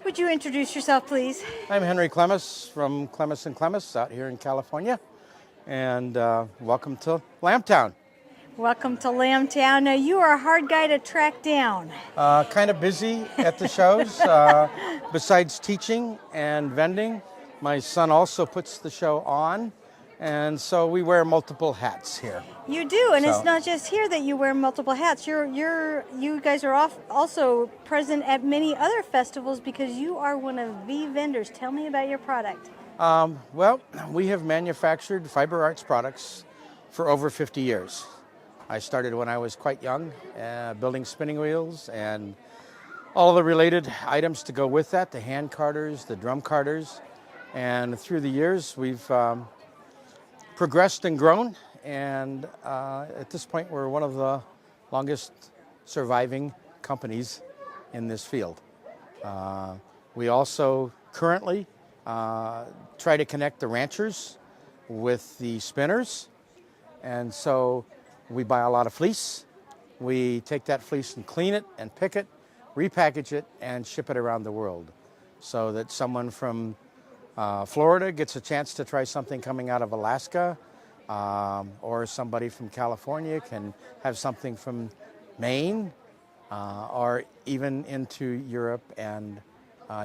Would you introduce yourself, please? I'm Henry Clemes from Clemes Clemes out here in California, and welcome to Lambtown. Welcome to Lambtown. Now, you are a hard guy to track down. Kind of busy at the shows. Besides teaching and vending, my son also puts the show on, and so we wear multiple hats here. You do, and it's not just here that you wear multiple hats. You guys are also present at many other festivals because you are one of the vendors. Tell me about your product. Well, we have manufactured fiber arts products for over 50 years. I started when I was quite young, building spinning wheels and all the related items to go with that, the hand carders, the drum carders. And through the years, we've progressed and grown. And at this point, we're one of the longest surviving companies in this field. We also currently try to connect the ranchers with the spinners. And so we buy a lot of fleece. We take that fleece and clean it and pick it, repackage it, and ship it around the world so that someone from Florida gets a chance to try something coming out of Alaska, or somebody from California can have something from Maine, or even into Europe and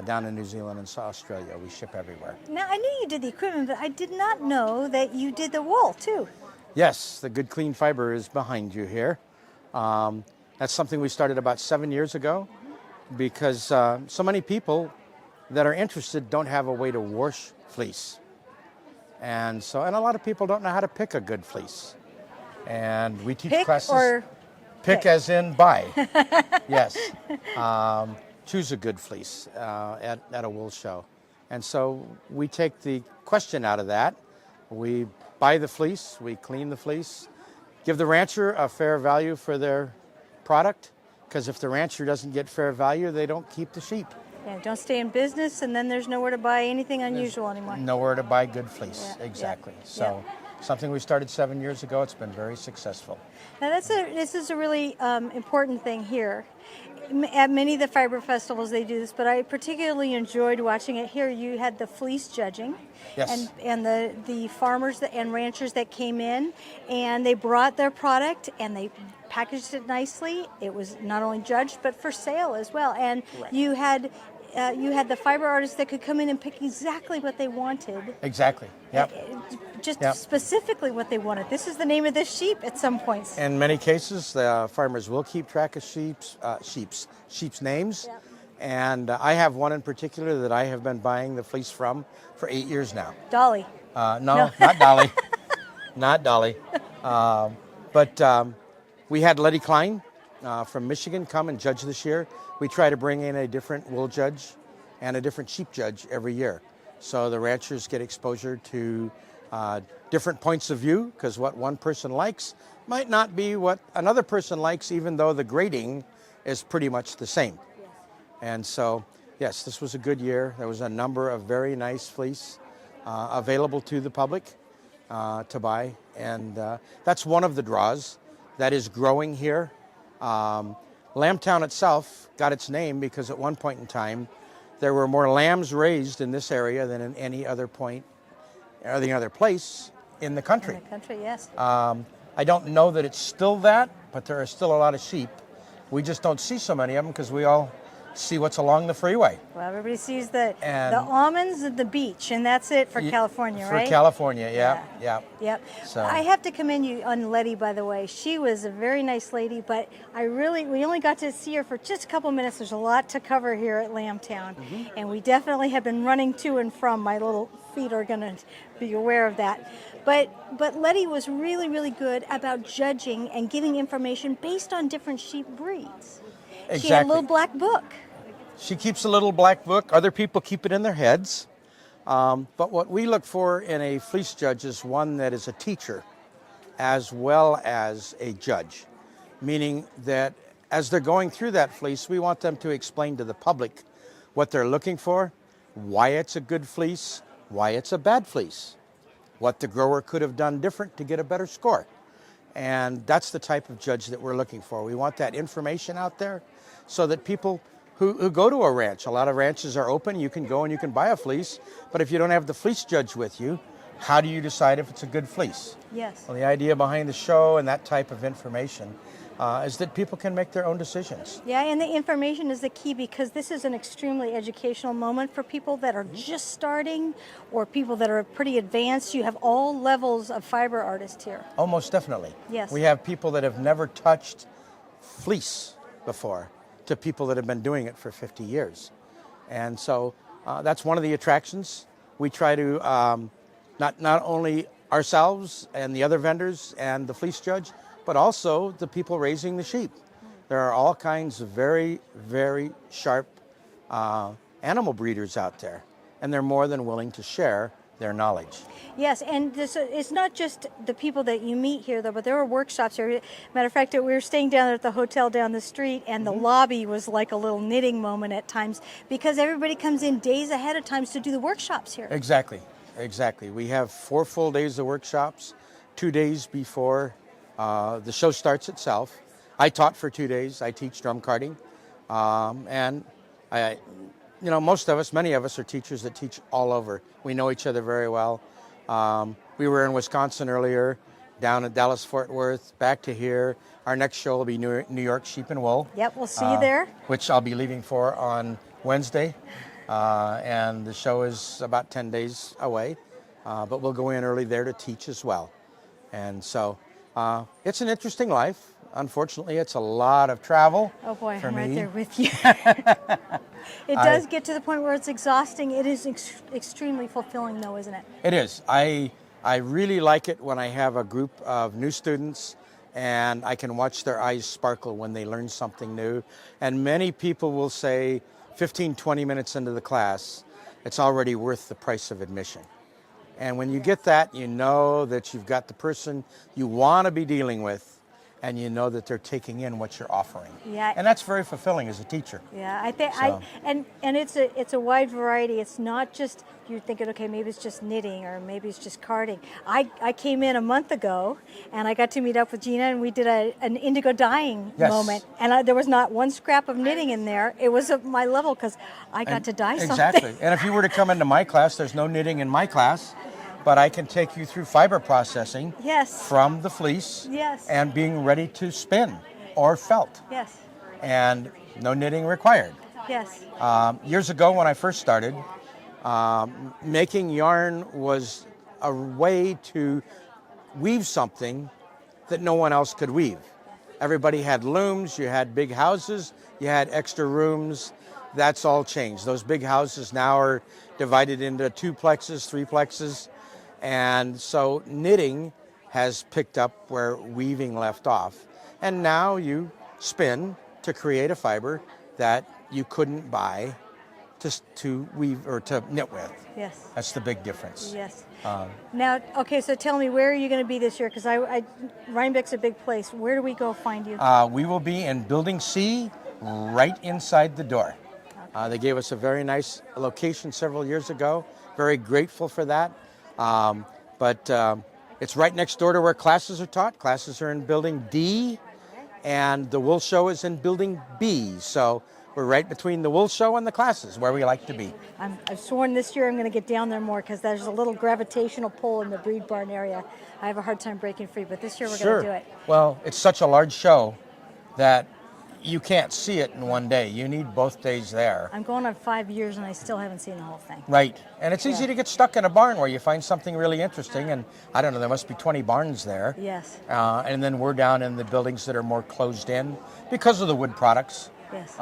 down in New Zealand and Australia. We ship everywhere. Now, I knew you did the equipment, but I did not know that you did the wool, too. Yes, the good clean fiber is behind you here. That's something we started about 7 years ago because so many people that are interested don't have a way to wash fleece. And a lot of people don't know how to pick a good fleece. And we teach pick classes. Or pick as in buy. Yes. Choose a good fleece at a wool show. And so we take the question out of that. We buy the fleece, we clean the fleece, give the rancher a fair value for their product, because if the rancher doesn't get fair value, they don't keep the sheep. Yeah, don't stay in business, and then there's nowhere to buy anything unusual anymore. Nowhere to buy good fleece, yeah, exactly. Yeah, so something we started 7 years ago, it's been very successful. Now this is a really important thing here. At many of the fiber festivals they do this, but I particularly enjoyed watching it here. You had the fleece judging, yes, and the farmers and ranchers that came in, and they brought their product and they packaged it nicely. It was not only judged but for sale as well. And right. you had the fiber artists that could come in and pick exactly what they wanted. Exactly. Yep. Just specifically what they wanted. This is the name of this sheep at some points. In many cases, the farmers will keep track of sheep's names. Yep. And I have one in particular that I have been buying the fleece from for 8 years now. Dolly. No, not Dolly. Not Dolly. But we had Letty Klein from Michigan come and judge this year. We try to bring in a different wool judge and a different sheep judge every year. So the ranchers get exposure to different points of view, because what one person likes might not be what another person likes, even though the grading is pretty much the same. Yes. And so, yes, this was a good year. There was a number of very nice fleece available to the public to buy. And that's one of the draws that is growing here. Lambtown itself got its name because at one point in time, there were more lambs raised in this area than in any other point, or any other place in the country. In the country, yes. I don't know that it's still that, but there are still a lot of sheep. We just don't see so many of them because we all see what's along the freeway. Well, everybody sees the almonds and the beach, and that's it for California, right? For California, yeah. Yep. So I have to commend you on Letty, by the way. She was a very nice lady, but we only got to see her for just a couple minutes. There's a lot to cover here at Lambtown, and we definitely have been running to and from. My little feet are going to be aware of that. But Letty was really, really good about judging and giving information based on different sheep breeds. Exactly. She had a little black book. She keeps a little black book. Other people keep it in their heads. But what we look for in a fleece judge is one that is a teacher as well as a judge, meaning that as they're going through that fleece, we want them to explain to the public what they're looking for, why it's a good fleece, why it's a bad fleece, what the grower could have done different to get a better score. And that's the type of judge that we're looking for. We want that information out there so that people who go to a ranch. A lot of ranches are open. You can go and you can buy a fleece, but if you don't have the fleece judge with you, how do you decide if it's a good fleece? Yes. Well, the idea behind the show and that type of information is that people can make their own decisions. Yeah, and the information is the key, because this is an extremely educational moment for people that are just starting or people that are pretty advanced. You have all levels of fiber artists here. Oh, most definitely. Yes. We have people that have never touched fleece before to people that have been doing it for 50 years. And so that's one of the attractions. We try to not only ourselves and the other vendors and the fleece judge, but also the people raising the sheep. There are all kinds of very, very sharp animal breeders out there, and they're more than willing to share their knowledge. Yes, and it's not just the people that you meet here, though, but there are workshops here. Matter of fact, we were staying down there at the hotel down the street, and the lobby was like a little knitting moment at times, because everybody comes in days ahead of times to do the workshops here. Exactly, exactly. We have 4 full days of workshops, 2 days before the show starts itself. I taught for 2 days. I teach drum carting, and many of us are teachers that teach all over. We know each other very well. We were in Wisconsin earlier, down at Dallas-Fort Worth, back to here. Our next show will be New York Sheep and Wool. Yep, we'll see you there. Which I'll be leaving for on Wednesday. And the show is about 10 days away. But we'll go in early there to teach as well. And so it's an interesting life. Unfortunately, it's a lot of travel. Oh boy, for I'm me. right there with you. It does get to the point where it's exhausting. It is extremely fulfilling, though, isn't it? It is. I really like it when I have a group of new students and I can watch their eyes sparkle when they learn something new. And many people will say 15, 20 minutes into the class, it's already worth the price of admission. And when you get that, you know that you've got the person you want to be dealing with, and you know that they're taking in what you're offering. Yeah. And that's very fulfilling as a teacher. Yeah, I think So. and it's a wide variety. It's not just you're thinking, okay, maybe it's just knitting or maybe it's just carding. I came in a month ago and I got to meet up with Gina, and we did an indigo dyeing Yes. moment, and there was not one scrap of knitting in there. It was at my level because I got to dye something. Exactly. And if you were to come into my class, there's no knitting in my class, but I can take you through fiber processing. Yes. From the fleece. Yes. And being ready to spin or felt. Yes. And no knitting required. Yes. Years ago when I first started, making yarn was a way to weave something that no one else could weave. Everybody had looms, you had big houses, you had extra rooms. That's all changed. Those big houses now are divided into 2plexes, 3plexes. And so knitting has picked up where weaving left off. And now you spin to create a fiber that you couldn't buy to weave or to knit with. Yes. That's the big difference. Yes. Now, okay, so tell me, where are you going to be this year? Because Rhinebeck's a big place. Where do we go find you? We will be in Building C, right inside the door. They gave us a very nice location several years ago. Very grateful for that. But it's right next door to where classes are taught. Classes are in Building D, and the wool show is in Building B. So we're right between the wool show and the classes, where we like to be. I've sworn this year I'm going to get down there more, because there's a little gravitational pull in the breed barn area. I have a hard time breaking free, but this year we're going to do it. Well, it's such a large show that you can't see it in one day. You need both days there. I'm going on 5 years and I still haven't seen the whole thing. Right. And it's easy to get stuck in a barn where you find something really interesting. And I don't know, there must be 20 barns there. Yes. And then we're down in the buildings that are more closed in because of the wood products. Yes.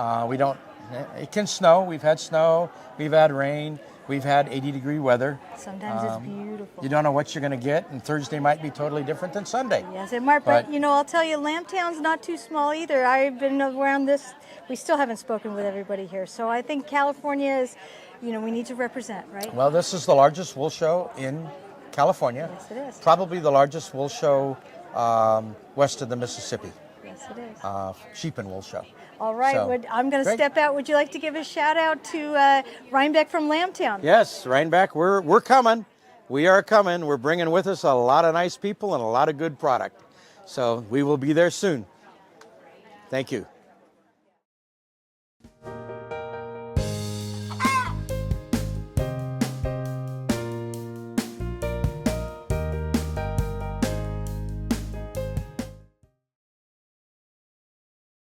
It can snow. We've had snow. We've had rain. We've had 80-degree weather. Sometimes it's beautiful. You don't know what you're going to get, and Thursday might be totally different than Sunday. Yes, and Mark, but I'll tell you, Lambtown's not too small either. I've been around this. We still haven't spoken with everybody here, so I think California is, we need to represent, right? Well, this is the largest wool show in California. Yes, it is. Probably the largest wool show west of the Mississippi. Yes, it is. Sheep and wool show. All right, So, I'm going to great. step out. Would you like to give a shout out to Rhinebeck from Lambtown? Yes, Rhinebeck, we're coming. We are coming. We're bringing with us a lot of nice people and a lot of good product. So we will be there soon. Thank you.